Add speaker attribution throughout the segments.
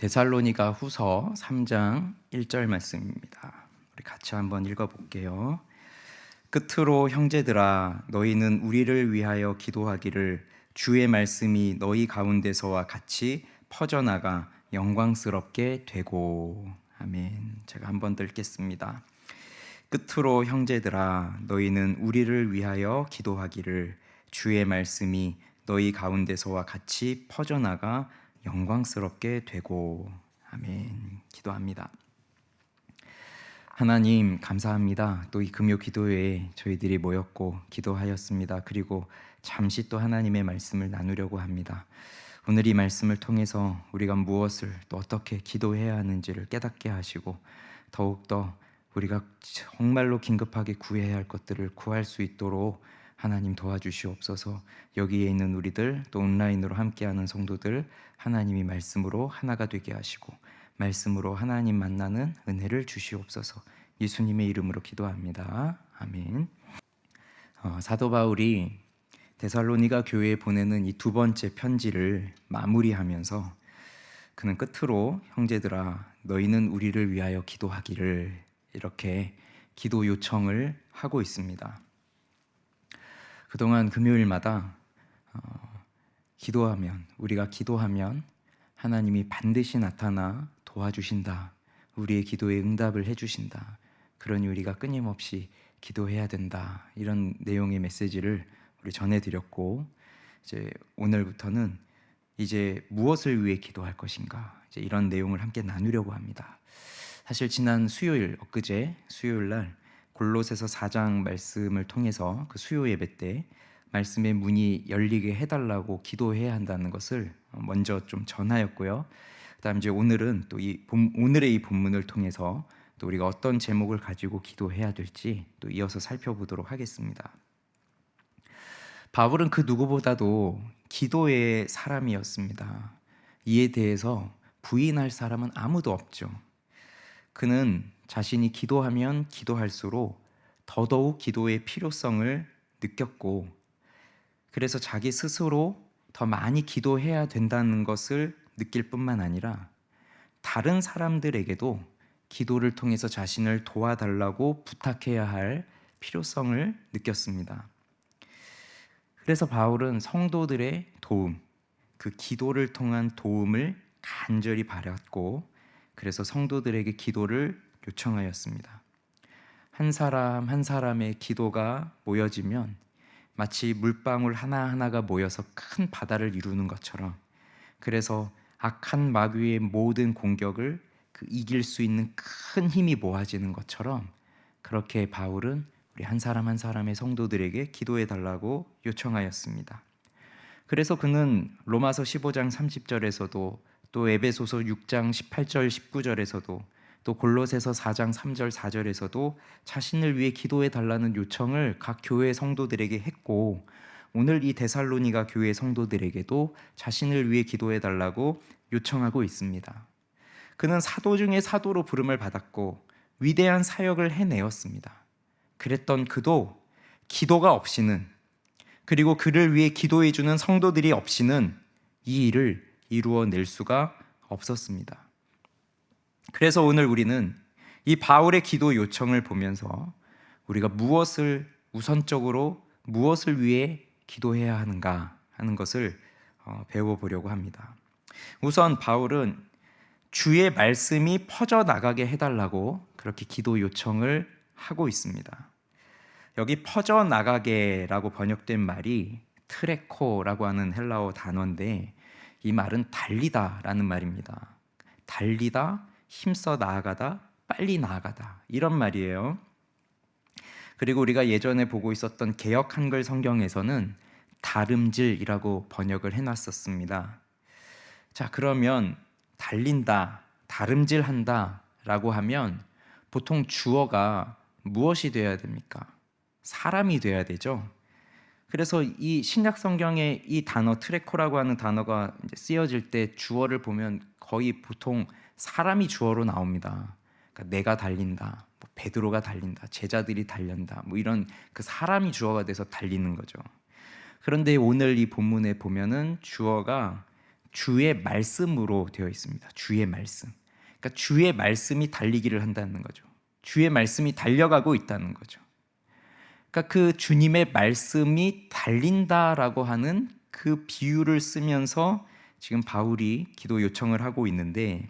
Speaker 1: 데살로니가 후서 3장 1절 말씀입니다. 우리 같이 한번 읽어볼게요. 끝으로 형제들아, 너희는 우리를 위하여 기도하기를, 주의 말씀이 너희 가운데서와 같이 퍼져나가 영광스럽게 되고. 아멘. 제가 한번 더 읽겠습니다. 끝으로 형제들아, 너희는 우리를 위하여 기도하기를, 주의 말씀이 너희 가운데서와 같이 퍼져나가 영광스럽게 되고. 아멘. 기도합니다. 하나님 감사합니다. 또 이 금요 기도회에 저희들이 모였고 기도하였습니다. 그리고 잠시 또 하나님의 말씀을 나누려고 합니다. 오늘 이 말씀을 통해서 우리가 무엇을 또 어떻게 기도해야 하는지를 깨닫게 하시고, 더욱더 우리가 정말로 긴급하게 구해야 할 것들을 구할 수 있도록 하나님 도와주시옵소서. 여기에 있는 우리들, 또 온라인으로 함께하는 성도들, 하나님이 말씀으로 하나가 되게 하시고 말씀으로 하나님 만나는 은혜를 주시옵소서. 예수님의 이름으로 기도합니다. 아멘. 사도 바울이 데살로니가 교회에 보내는 이 두 번째 편지를 마무리하면서 그는 끝으로 형제들아, 너희는 우리를 위하여 기도하기를, 이렇게 기도 요청을 하고 있습니다. 그동안 금요일마다 우리가 기도하면 하나님이 반드시 나타나 도와주신다, 우리의 기도에 응답을 해주신다, 그러니 우리가 끊임없이 기도해야 된다, 이런 내용의 메시지를 우리 전해드렸고, 이제 오늘부터는 이제 무엇을 위해 기도할 것인가, 이제 이런 내용을 함께 나누려고 합니다. 사실 지난 엊그제 수요일 날 골로새서 4장 말씀을 통해서 그 수요 예배 때 말씀의 문이 열리게 해달라고 기도해야 한다는 것을 먼저 좀 전하였고요. 그다음 이제 오늘은 또 오늘의 이 본문을 통해서 또 우리가 어떤 제목을 가지고 기도해야 될지 또 이어서 살펴보도록 하겠습니다. 바울은 그 누구보다도 기도의 사람이었습니다. 이에 대해서 부인할 사람은 아무도 없죠. 그는 자신이 기도하면 기도할수록 더더욱 기도의 필요성을 느꼈고, 그래서 자기 스스로 더 많이 기도해야 된다는 것을 느낄 뿐만 아니라 다른 사람들에게도 기도를 통해서 자신을 도와달라고 부탁해야 할 필요성을 느꼈습니다. 그래서 바울은 성도들의 도움, 그 기도를 통한 도움을 간절히 바랐고, 그래서 성도들에게 기도를 요청하였습니다. 한 사람 한 사람의 기도가 모여지면 마치 물방울 하나하나가 모여서 큰 바다를 이루는 것처럼, 그래서 악한 마귀의 모든 공격을 이길 수 있는 큰 힘이 모아지는 것처럼, 그렇게 바울은 우리 한 사람 한 사람의 성도들에게 기도해 달라고 요청하였습니다. 그래서 그는 로마서 15장 30절에서도, 또 에베소서 6장 18절 19절에서도, 또 골로새서 4장 3절 4절에서도 자신을 위해 기도해 달라는 요청을 각 교회 성도들에게 했고, 오늘 이 데살로니가 교회 성도들에게도 자신을 위해 기도해 달라고 요청하고 있습니다. 그는 사도 중에 사도로 부름을 받았고 위대한 사역을 해내었습니다. 그랬던 그도 기도가 없이는, 그리고 그를 위해 기도해 주는 성도들이 없이는 이 일을 이루어낼 수가 없었습니다. 그래서 오늘 우리는 이 바울의 기도 요청을 보면서 우리가 무엇을 위해 기도해야 하는가 하는 것을 배워보려고 합니다. 우선 바울은 주의 말씀이 퍼져나가게 해달라고 그렇게 기도 요청을 하고 있습니다. 여기 퍼져나가게라고 번역된 말이 트레코라고 하는 헬라어 단어인데, 이 말은 달리다라는 말입니다. 달리다, 힘써 나아가다, 빨리 나아가다, 이런 말이에요. 그리고 우리가 예전에 보고 있었던 개역 한글 성경에서는 다름질이라고 번역을 해놨었습니다. 자, 그러면 달린다, 다름질한다 라고 하면 보통 주어가 무엇이 되어야 됩니까? 사람이 되어야 되죠. 그래서 이 신약 성경에 이 단어 트레코라고 하는 단어가 이제 쓰여질 때 주어를 보면 거의 보통 사람이 주어로 나옵니다. 그러니까 내가 달린다, 베드로가 달린다, 제자들이 달린다, 이런 그 사람이 주어가 돼서 달리는 거죠. 그런데 오늘 이 본문에 보면은 주어가 주의 말씀으로 되어 있습니다. 주의 말씀. 그러니까 주의 말씀이 달리기를 한다는 거죠. 주의 말씀이 달려가고 있다는 거죠. 그러니까 그 주님의 말씀이 달린다라고 하는 그 비유를 쓰면서 지금 바울이 기도 요청을 하고 있는데,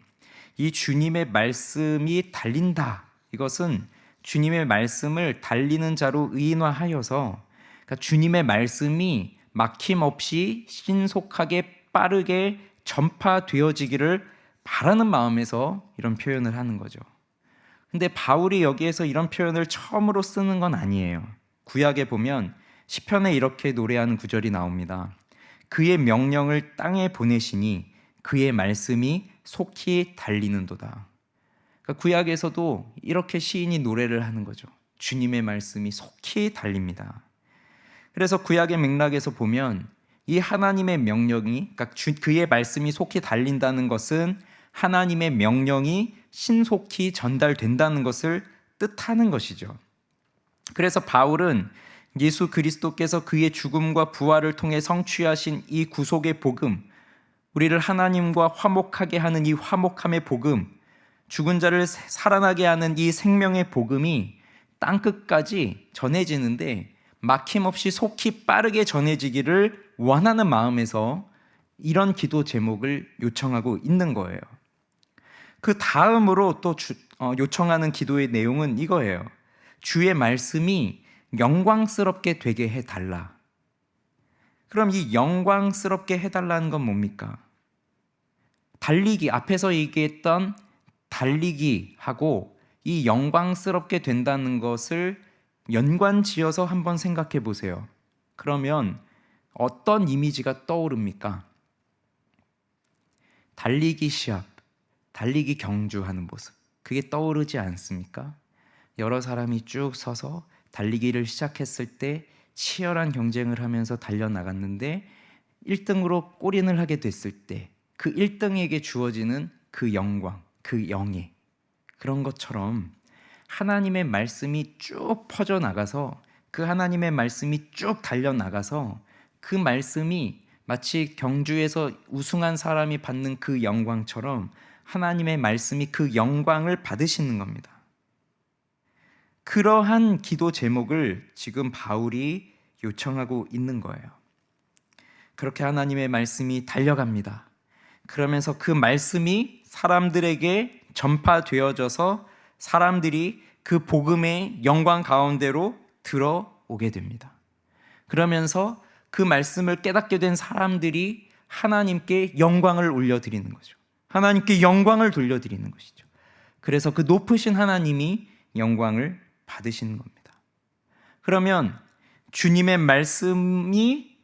Speaker 1: 이 주님의 말씀이 달린다, 이것은 주님의 말씀을 달리는 자로 의인화하여서, 그러니까 주님의 말씀이 막힘없이 신속하게 빠르게 전파되어지기를 바라는 마음에서 이런 표현을 하는 거죠. 근데 바울이 여기에서 이런 표현을 처음으로 쓰는 건 아니에요. 구약에 보면 시편에 이렇게 노래하는 구절이 나옵니다. 그의 명령을 땅에 보내시니 그의 말씀이 속히 달리는도다. 그러니까 구약에서도 이렇게 시인이 노래를 하는 거죠. 주님의 말씀이 속히 달립니다. 그래서 구약의 맥락에서 보면 이 하나님의 명령이, 그러니까 그의 말씀이 속히 달린다는 것은 하나님의 명령이 신속히 전달된다는 것을 뜻하는 것이죠. 그래서 바울은 예수 그리스도께서 그의 죽음과 부활을 통해 성취하신 이 구속의 복음, 우리를 하나님과 화목하게 하는 이 화목함의 복음, 죽은 자를 살아나게 하는 이 생명의 복음이 땅끝까지 전해지는데 막힘없이 속히 빠르게 전해지기를 원하는 마음에서 이런 기도 제목을 요청하고 있는 거예요. 그 다음으로 또 요청하는 기도의 내용은 이거예요. 주의 말씀이 영광스럽게 되게 해달라. 그럼 이 영광스럽게 해달라는 건 뭡니까? 달리기, 앞에서 얘기했던 달리기하고 이 영광스럽게 된다는 것을 연관지어서 한번 생각해 보세요. 그러면 어떤 이미지가 떠오릅니까? 달리기 시합, 달리기 경주하는 모습, 그게 떠오르지 않습니까? 여러 사람이 쭉 서서 달리기를 시작했을 때 치열한 경쟁을 하면서 달려나갔는데 1등으로 골인을 하게 됐을 때 그 1등에게 주어지는 그 영광, 그 영예, 그런 것처럼 하나님의 말씀이 쭉 퍼져나가서, 그 하나님의 말씀이 쭉 달려나가서 그 말씀이 마치 경주에서 우승한 사람이 받는 그 영광처럼 하나님의 말씀이 그 영광을 받으시는 겁니다. 그러한 기도 제목을 지금 바울이 요청하고 있는 거예요. 그렇게 하나님의 말씀이 달려갑니다. 그러면서 그 말씀이 사람들에게 전파되어져서 사람들이 그 복음의 영광 가운데로 들어오게 됩니다. 그러면서 그 말씀을 깨닫게 된 사람들이 하나님께 영광을 올려드리는 거죠. 하나님께 영광을 돌려드리는 것이죠. 그래서 그 높으신 하나님이 영광을 받으시는 겁니다. 그러면 주님의 말씀이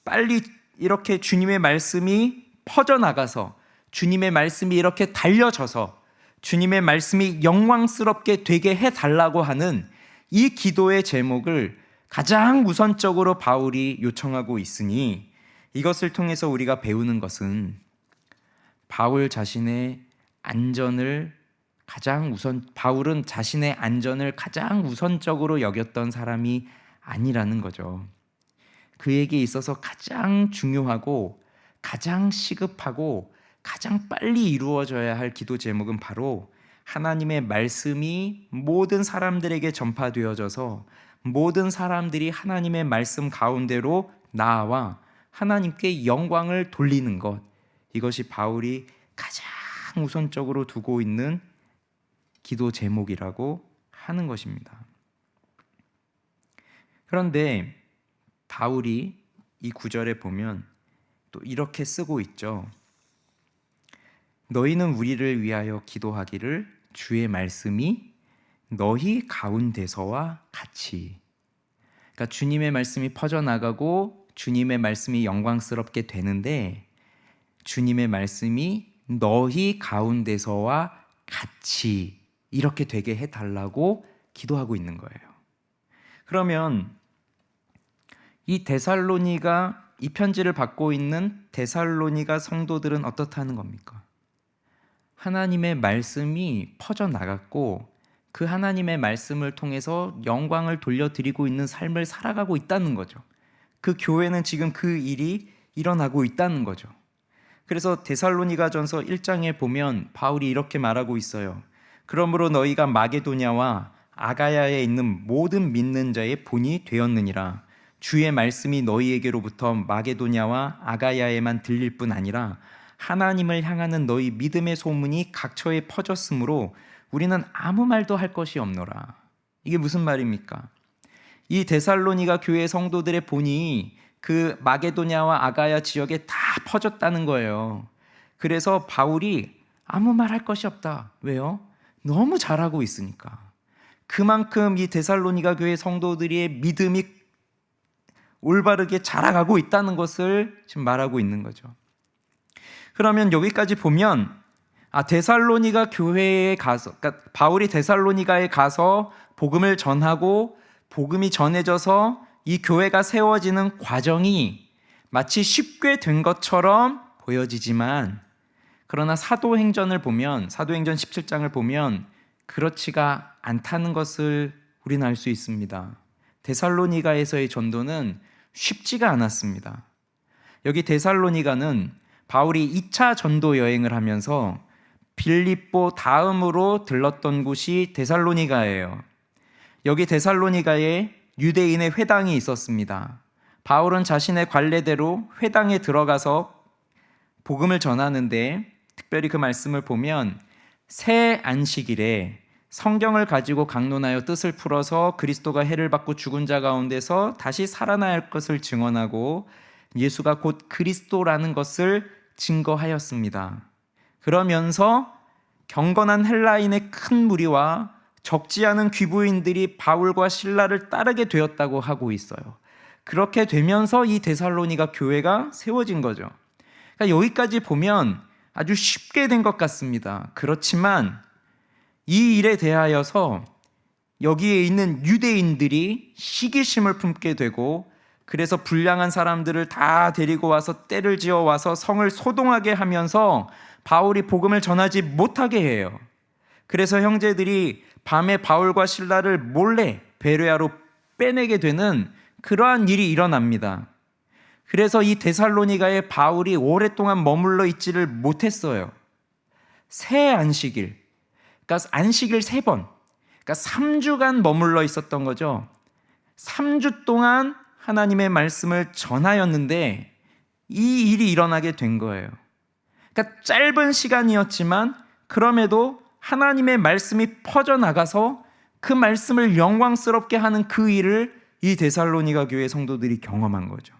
Speaker 1: 빨리 이렇게 주님의 말씀이 퍼져나가서 주님의 말씀이 이렇게 달려져서 주님의 말씀이 영광스럽게 되게 해달라고 하는 이 기도의 제목을 가장 우선적으로 바울이 요청하고 있으니, 이것을 통해서 우리가 배우는 것은 바울은 자신의 안전을 가장 우선적으로 여겼던 사람이 아니라는 거죠. 그에게 있어서 가장 중요하고 가장 시급하고 가장 빨리 이루어져야 할 기도 제목은 바로 하나님의 말씀이 모든 사람들에게 전파되어져서 모든 사람들이 하나님의 말씀 가운데로 나아와 하나님께 영광을 돌리는 것, 이것이 바울이 가장 우선적으로 두고 있는 기도 제목이라고 하는 것입니다. 그런데 바울이 이 구절에 보면 또 이렇게 쓰고 있죠. 너희는 우리를 위하여 기도하기를 주의 말씀이 너희 가운데서와 같이. 그러니까 주님의 말씀이 퍼져나가고 주님의 말씀이 영광스럽게 되는데 주님의 말씀이 너희 가운데서와 같이 이렇게 되게 해달라고 기도하고 있는 거예요. 그러면 이 편지를 받고 있는 데살로니가 성도들은 어떻다는 겁니까? 하나님의 말씀이 퍼져나갔고 그 하나님의 말씀을 통해서 영광을 돌려드리고 있는 삶을 살아가고 있다는 거죠. 그 교회는 지금 그 일이 일어나고 있다는 거죠. 그래서 데살로니가전서 1장에 보면 바울이 이렇게 말하고 있어요. 그러므로 너희가 마게도냐와 아가야에 있는 모든 믿는 자의 본이 되었느니라. 주의 말씀이 너희에게로부터 마게도냐와 아가야에만 들릴 뿐 아니라 하나님을 향하는 너희 믿음의 소문이 각처에 퍼졌으므로 우리는 아무 말도 할 것이 없노라. 이게 무슨 말입니까? 이 데살로니가 교회 성도들의 본이 그 마게도냐와 아가야 지역에 다 퍼졌다는 거예요. 그래서 바울이 아무 말 할 것이 없다. 왜요? 너무 잘하고 있으니까. 그만큼 이 데살로니가 교회 성도들의 믿음이 올바르게 자라가고 있다는 것을 지금 말하고 있는 거죠. 그러면 여기까지 보면 데살로니가 교회에 가서, 그러니까 바울이 데살로니가에 가서 복음을 전하고 복음이 전해져서 이 교회가 세워지는 과정이 마치 쉽게 된 것처럼 보여지지만, 그러나 사도행전 17장을 보면 그렇지가 않다는 것을 우리는 알 수 있습니다. 데살로니가에서의 전도는 쉽지가 않았습니다. 여기 데살로니가는 바울이 2차 전도 여행을 하면서 빌립보 다음으로 들렀던 곳이 데살로니가예요. 여기 데살로니가에 유대인의 회당이 있었습니다. 바울은 자신의 관례대로 회당에 들어가서 복음을 전하는데, 특별히 그 말씀을 보면 새 안식일에 성경을 가지고 강론하여 뜻을 풀어서 그리스도가 해를 받고 죽은 자 가운데서 다시 살아나야 할 것을 증언하고 예수가 곧 그리스도라는 것을 증거하였습니다. 그러면서 경건한 헬라인의 큰 무리와 적지 않은 귀부인들이 바울과 실라를 따르게 되었다고 하고 있어요. 그렇게 되면서 이 데살로니가 교회가 세워진 거죠. 그러니까 여기까지 보면 아주 쉽게 된 것 같습니다. 그렇지만 이 일에 대하여서 여기에 있는 유대인들이 시기심을 품게 되고, 그래서 불량한 사람들을 다 데리고 와서 떼를 지어 와서 성을 소동하게 하면서 바울이 복음을 전하지 못하게 해요. 그래서 형제들이 밤에 바울과 실라를 몰래 베레아로 빼내게 되는 그러한 일이 일어납니다. 그래서 이 데살로니가에 바울이 오랫동안 머물러 있지를 못했어요. 새 안식일, 그러니까 안식일 3번, 그러니까 3주간 머물러 있었던 거죠. 3주 동안 하나님의 말씀을 전하였는데 이 일이 일어나게 된 거예요. 그러니까 짧은 시간이었지만 그럼에도 하나님의 말씀이 퍼져나가서 그 말씀을 영광스럽게 하는 그 일을 이 데살로니가 교회 성도들이 경험한 거죠.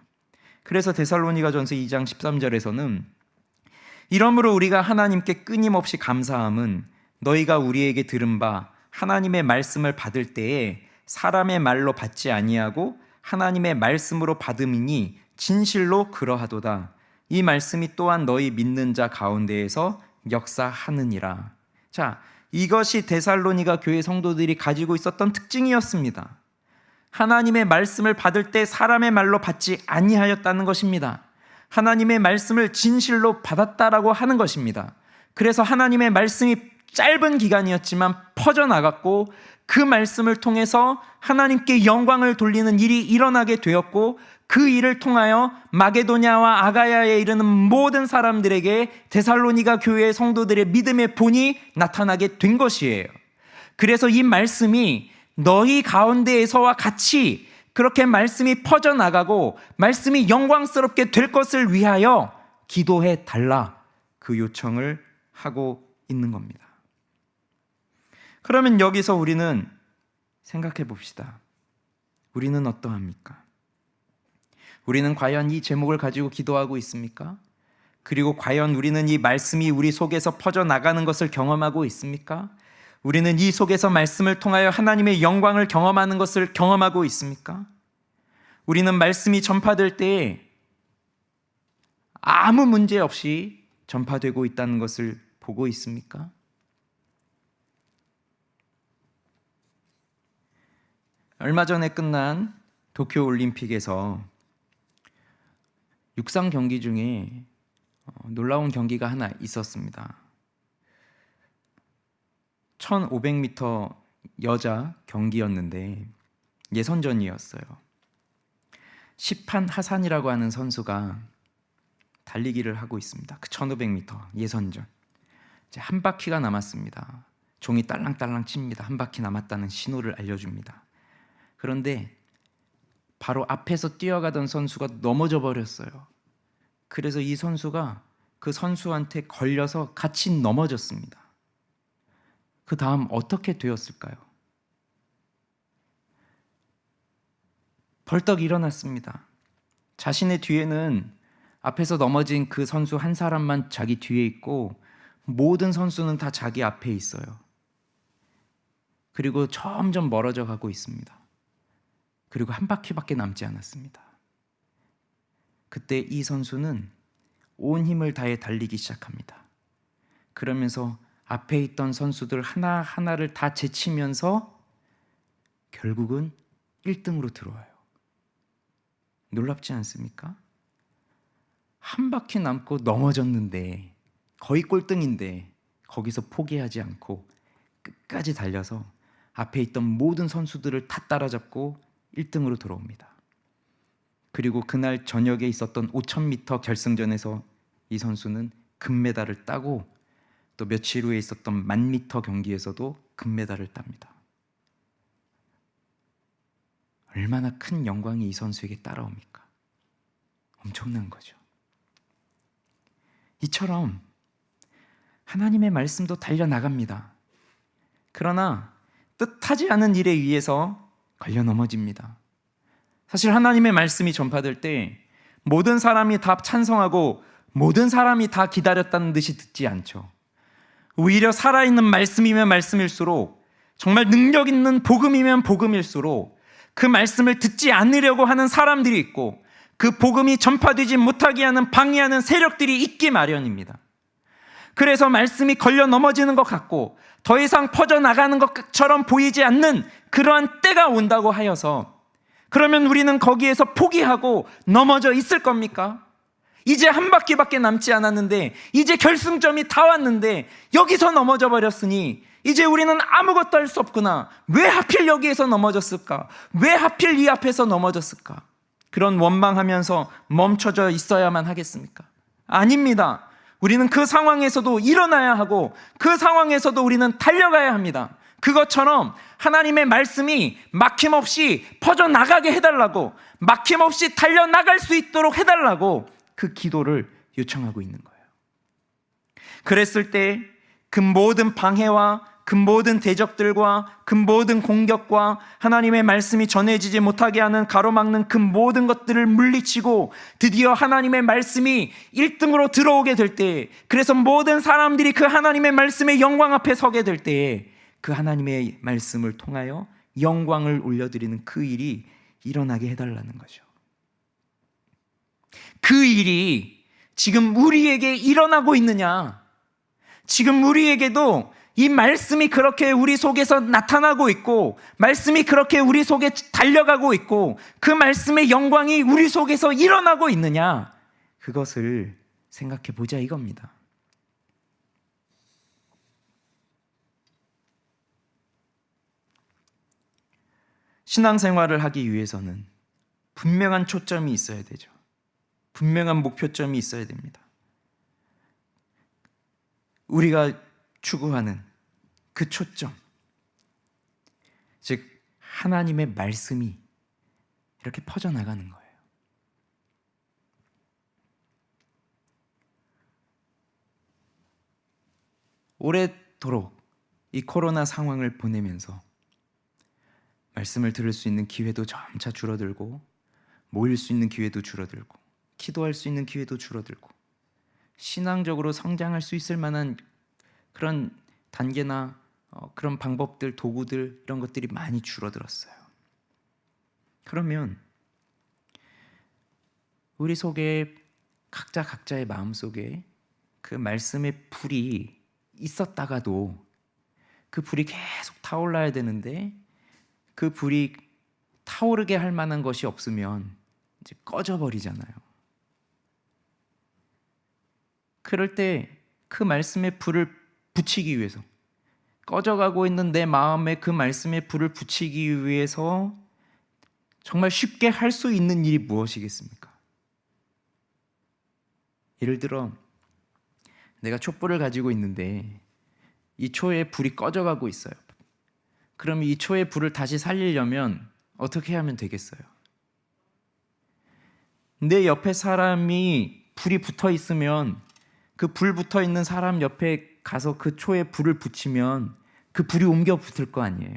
Speaker 1: 그래서 데살로니가전서 2장 13절에서는 이러므로 우리가 하나님께 끊임없이 감사함은 너희가 우리에게 들은 바 하나님의 말씀을 받을 때에 사람의 말로 받지 아니하고 하나님의 말씀으로 받음이니 진실로 그러하도다. 이 말씀이 또한 너희 믿는 자 가운데에서 역사하느니라. 자, 이것이 데살로니가 교회 성도들이 가지고 있었던 특징이었습니다. 하나님의 말씀을 받을 때 사람의 말로 받지 아니하였다는 것입니다. 하나님의 말씀을 진실로 받았다라고 하는 것입니다. 그래서 하나님의 말씀이 짧은 기간이었지만 퍼져나갔고 그 말씀을 통해서 하나님께 영광을 돌리는 일이 일어나게 되었고, 그 일을 통하여 마게도냐와 아가야에 이르는 모든 사람들에게 데살로니가 교회의 성도들의 믿음의 본이 나타나게 된 것이에요. 그래서 이 말씀이 너희 가운데에서와 같이 그렇게 말씀이 퍼져나가고 말씀이 영광스럽게 될 것을 위하여 기도해 달라, 그 요청을 하고 있는 겁니다. 그러면 여기서 우리는 생각해 봅시다. 우리는 어떠합니까? 우리는 과연 이 제목을 가지고 기도하고 있습니까? 그리고 과연 우리는 이 말씀이 우리 속에서 퍼져나가는 것을 경험하고 있습니까? 우리는 이 속에서 말씀을 통하여 하나님의 영광을 경험하는 것을 경험하고 있습니까? 우리는 말씀이 전파될 때에 아무 문제 없이 전파되고 있다는 것을 보고 있습니까? 얼마 전에 끝난 도쿄올림픽에서 육상 경기 중에 놀라운 경기가 하나 있었습니다. 1500m 여자 경기였는데 예선전이었어요. 시판 하산이라고 하는 선수가 달리기를 하고 있습니다. 그 1500m 예선전. 이제 한 바퀴가 남았습니다. 종이 딸랑딸랑 칩니다. 한 바퀴 남았다는 신호를 알려줍니다. 그런데 바로 앞에서 뛰어가던 선수가 넘어져 버렸어요. 그래서 이 선수가 그 선수한테 걸려서 같이 넘어졌습니다. 그 다음 어떻게 되었을까요? 벌떡 일어났습니다. 자신의 뒤에는 앞에서 넘어진 그 선수 한 사람만 자기 뒤에 있고 모든 선수는 다 자기 앞에 있어요. 그리고 점점 멀어져 가고 있습니다. 그리고 한 바퀴밖에 남지 않았습니다. 그때 이 선수는 온 힘을 다해 달리기 시작합니다. 그러면서 앞에 있던 선수들 하나하나를 다 제치면서 결국은 1등으로 들어와요. 놀랍지 않습니까? 한 바퀴 남고 넘어졌는데, 거의 꼴등인데 거기서 포기하지 않고 끝까지 달려서 앞에 있던 모든 선수들을 다 따라잡고 1등으로 돌아옵니다. 그리고 그날 저녁에 있었던 5000m 결승전에서 이 선수는 금메달을 따고 또 며칠 후에 있었던 1000m 경기에서도 금메달을 땁니다. 얼마나 큰 영광이 이 선수에게 따라옵니까? 엄청난 거죠. 이처럼 하나님의 말씀도 달려나갑니다. 그러나 뜻하지 않은 일에 의해서 걸려 넘어집니다. 사실 하나님의 말씀이 전파될 때 모든 사람이 다 찬성하고 모든 사람이 다 기다렸다는 듯이 듣지 않죠. 오히려 살아있는 말씀이면 말씀일수록, 정말 능력 있는 복음이면 복음일수록 그 말씀을 듣지 않으려고 하는 사람들이 있고 그 복음이 전파되지 못하게 하는 방해하는 세력들이 있기 마련입니다. 그래서 말씀이 걸려 넘어지는 것 같고 더 이상 퍼져나가는 것처럼 보이지 않는 그러한 때가 온다고 하여서, 그러면 우리는 거기에서 포기하고 넘어져 있을 겁니까? 이제 한 바퀴밖에 남지 않았는데, 이제 결승점이 다 왔는데 여기서 넘어져 버렸으니 이제 우리는 아무것도 할 수 없구나. 왜 하필 여기에서 넘어졌을까? 왜 하필 이 앞에서 넘어졌을까? 그런 원망하면서 멈춰져 있어야만 하겠습니까? 아닙니다. 우리는 그 상황에서도 일어나야 하고 그 상황에서도 우리는 달려가야 합니다. 그것처럼 하나님의 말씀이 막힘없이 퍼져나가게 해달라고, 막힘없이 달려나갈 수 있도록 해달라고 그 기도를 요청하고 있는 거예요. 그랬을 때 그 모든 방해와 그 모든 대적들과 그 모든 공격과 하나님의 말씀이 전해지지 못하게 하는 가로막는 그 모든 것들을 물리치고 드디어 하나님의 말씀이 1등으로 들어오게 될 때, 그래서 모든 사람들이 그 하나님의 말씀의 영광 앞에 서게 될 때에 그 하나님의 말씀을 통하여 영광을 올려드리는 그 일이 일어나게 해달라는 거죠. 그 일이 지금 우리에게 일어나고 있느냐? 지금 우리에게도 이 말씀이 그렇게 우리 속에서 나타나고 있고, 말씀이 그렇게 우리 속에 달려가고 있고, 그 말씀의 영광이 우리 속에서 일어나고 있느냐? 그것을 생각해 보자 이겁니다. 신앙생활을 하기 위해서는 분명한 초점이 있어야 되죠. 분명한 목표점이 있어야 됩니다. 우리가 추구하는 그 초점, 즉 하나님의 말씀이 이렇게 퍼져나가는 거예요. 오래도록 이 코로나 상황을 보내면서 말씀을 들을 수 있는 기회도 점차 줄어들고, 모일 수 있는 기회도 줄어들고, 기도할 수 있는 기회도 줄어들고, 신앙적으로 성장할 수 있을 만한 그런 단계나 그런 방법들, 도구들, 이런 것들이 많이 줄어들었어요. 그러면 우리 속에 각자의 마음속에 그 말씀의 불이 있었다가도 그 불이 계속 타올라야 되는데, 그 불이 타오르게 할 만한 것이 없으면 이제 꺼져버리잖아요. 그럴 때 그 말씀의 불을 붙이기 위해서, 꺼져가고 있는 내 마음에 그 말씀의 불을 붙이기 위해서 정말 쉽게 할 수 있는 일이 무엇이겠습니까? 예를 들어 내가 촛불을 가지고 있는데 이 초에 불이 꺼져가고 있어요. 그럼 이 초의 불을 다시 살리려면 어떻게 하면 되겠어요? 내 옆에 사람이 불이 붙어 있으면 그 불 붙어 있는 사람 옆에 가서 그 초에 불을 붙이면 그 불이 옮겨 붙을 거 아니에요.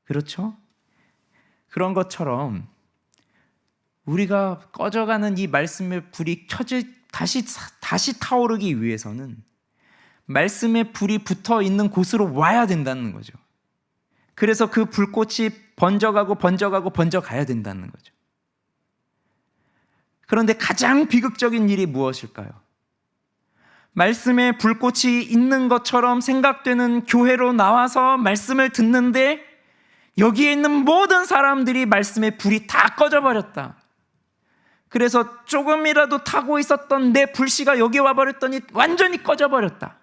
Speaker 1: 그렇죠? 그런 것처럼 우리가 꺼져가는 이 말씀의 불이 다시 타오르기 위해서는 말씀의 불이 붙어 있는 곳으로 와야 된다는 거죠. 그래서 그 불꽃이 번져가야 된다는 거죠. 그런데 가장 비극적인 일이 무엇일까요? 말씀의 불꽃이 있는 것처럼 생각되는 교회로 나와서 말씀을 듣는데 여기에 있는 모든 사람들이 말씀의 불이 다 꺼져버렸다. 그래서 조금이라도 타고 있었던 내 불씨가 여기 와버렸더니 완전히 꺼져버렸다.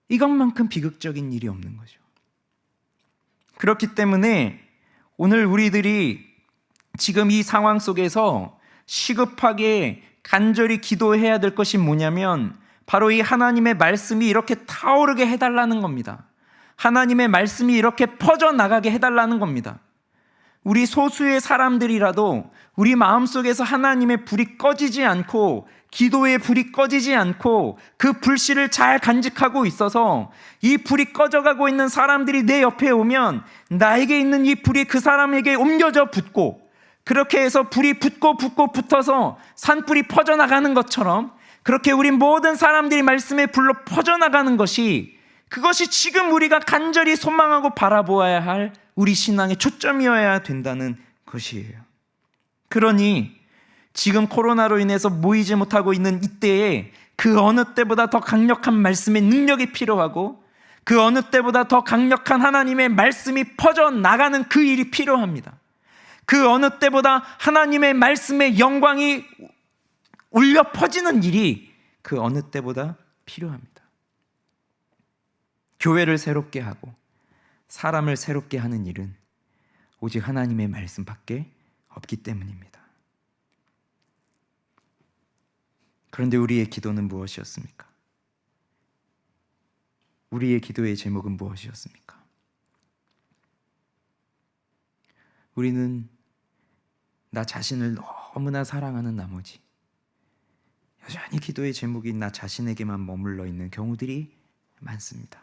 Speaker 1: 이것만큼 비극적인 일이 없는 거죠. 그렇기 때문에 오늘 우리들이 지금 이 상황 속에서 시급하게 간절히 기도해야 될 것이 뭐냐면 바로 이 하나님의 말씀이 이렇게 타오르게 해달라는 겁니다. 하나님의 말씀이 이렇게 퍼져나가게 해달라는 겁니다. 우리 소수의 사람들이라도 우리 마음속에서 하나님의 불이 꺼지지 않고 기도의 불이 꺼지지 않고 그 불씨를 잘 간직하고 있어서 이 불이 꺼져가고 있는 사람들이 내 옆에 오면 나에게 있는 이 불이 그 사람에게 옮겨져 붙고 그렇게 해서 불이 붙어서 산불이 퍼져나가는 것처럼 그렇게 우리 모든 사람들이 말씀의 불로 퍼져나가는 것이 그것이 지금 우리가 간절히 소망하고 바라보아야 할 우리 신앙의 초점이어야 된다는 것이에요. 그러니 지금 코로나로 인해서 모이지 못하고 있는 이때에 그 어느 때보다 더 강력한 말씀의 능력이 필요하고 그 어느 때보다 더 강력한 하나님의 말씀이 퍼져나가는 그 일이 필요합니다. 그 어느 때보다 하나님의 말씀의 영광이 울려 퍼지는 일이 그 어느 때보다 필요합니다. 교회를 새롭게 하고 사람을 새롭게 하는 일은 오직 하나님의 말씀밖에 없기 때문입니다. 그런데 우리의 기도는 무엇이었습니까? 우리의 기도의 제목은 무엇이었습니까? 우리는 나 자신을 너무나 사랑하는 나머지 여전히 기도의 제목이 나 자신에게만 머물러 있는 경우들이 많습니다.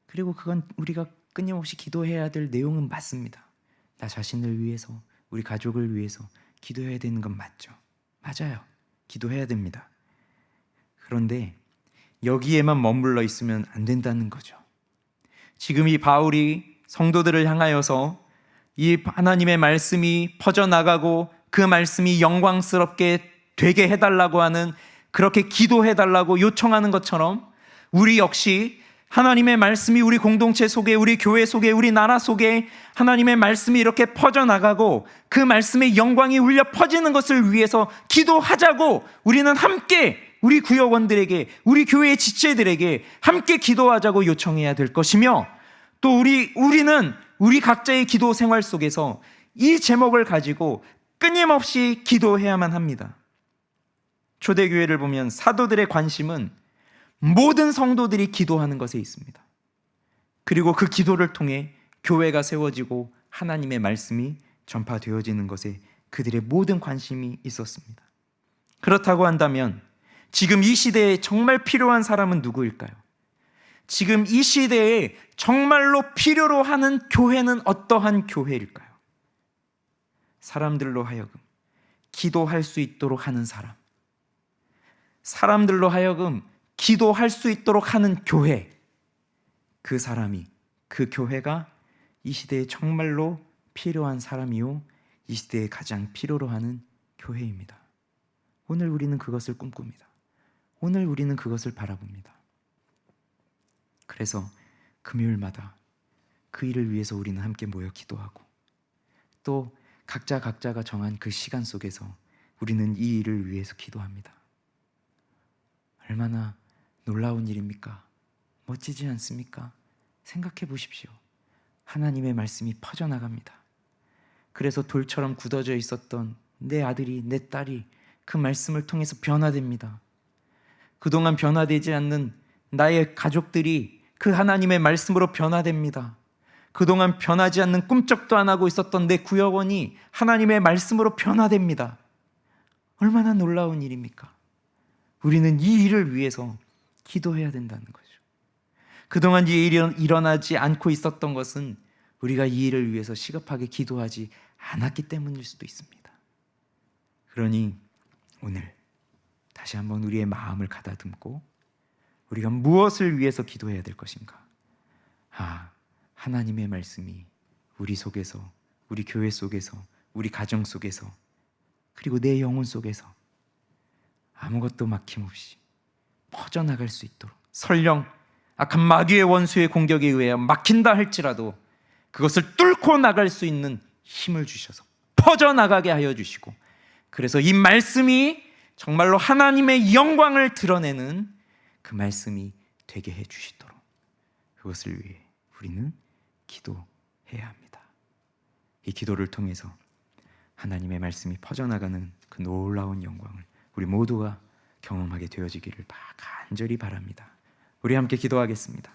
Speaker 1: 그리고 그건 우리가 끊임없이 기도해야 될 내용은 맞습니다. 나 자신을 위해서, 우리 가족을 위해서 기도해야 되는 건 맞죠. 맞아요. 기도해야 됩니다. 그런데 여기에만 머물러 있으면 안 된다는 거죠. 지금 이 바울이 성도들을 향하여서 이 하나님의 말씀이 퍼져나가고 그 말씀이 영광스럽게 되게 해달라고 하는 그렇게 기도해달라고 요청하는 것처럼 우리 역시 하나님의 말씀이 우리 공동체 속에 우리 교회 속에 우리 나라 속에 하나님의 말씀이 이렇게 퍼져나가고 그 말씀의 영광이 울려 퍼지는 것을 위해서 기도하자고 우리는 함께 우리 구역원들에게 우리 교회의 지체들에게 함께 기도하자고 요청해야 될 것이며 또 우리는 우리 각자의 기도 생활 속에서 이 제목을 가지고 끊임없이 기도해야만 합니다. 초대교회를 보면 사도들의 관심은 모든 성도들이 기도하는 것에 있습니다. 그리고 그 기도를 통해 교회가 세워지고 하나님의 말씀이 전파되어지는 것에 그들의 모든 관심이 있었습니다. 그렇다고 한다면 지금 이 시대에 정말 필요한 사람은 누구일까요? 지금 이 시대에 정말로 필요로 하는 교회는 어떠한 교회일까요? 사람들로 하여금 기도할 수 있도록 하는 사람, 사람들로 하여금 기도할 수 있도록 하는 교회, 그 사람이, 그 교회가 이 시대에 정말로 필요한 사람이요 이 시대에 가장 필요로 하는 교회입니다. 오늘 우리는 그것을 꿈꿉니다. 오늘 우리는 그것을 바라봅니다. 그래서 금요일마다 그 일을 위해서 우리는 함께 모여 기도하고 또 각자가 정한 그 시간 속에서 우리는 이 일을 위해서 기도합니다. 얼마나 놀라운 일입니까? 멋지지 않습니까? 생각해 보십시오. 하나님의 말씀이 퍼져나갑니다. 그래서 돌처럼 굳어져 있었던 내 아들이, 내 딸이 그 말씀을 통해서 변화됩니다. 그동안 변화되지 않는 나의 가족들이 그 하나님의 말씀으로 변화됩니다. 그동안 변하지 않는 꿈쩍도 안 하고 있었던 내 구역원이 하나님의 말씀으로 변화됩니다. 얼마나 놀라운 일입니까? 우리는 이 일을 위해서 기도해야 된다는 거죠. 그동안 이 일이 일어나지 않고 있었던 것은 우리가 이 일을 위해서 시급하게 기도하지 않았기 때문일 수도 있습니다. 그러니 오늘 다시 한번 우리의 마음을 가다듬고 우리가 무엇을 위해서 기도해야 될 것인가? 하나님의 말씀이 우리 속에서, 우리 교회 속에서, 우리 가정 속에서, 그리고 내 영혼 속에서 아무것도 막힘없이 퍼져나갈 수 있도록, 설령 악한 마귀의 원수의 공격에 의해 막힌다 할지라도 그것을 뚫고 나갈 수 있는 힘을 주셔서 퍼져나가게 하여 주시고, 그래서 이 말씀이 정말로 하나님의 영광을 드러내는 그 말씀이 되게 해 주시도록, 그것을 위해 우리는 기도해야 합니다. 이 기도를 통해서 하나님의 말씀이 퍼져나가는 그 놀라운 영광을 우리 모두가 경험하게 되어지기를 간절히 바랍니다. 우리 함께 기도하겠습니다.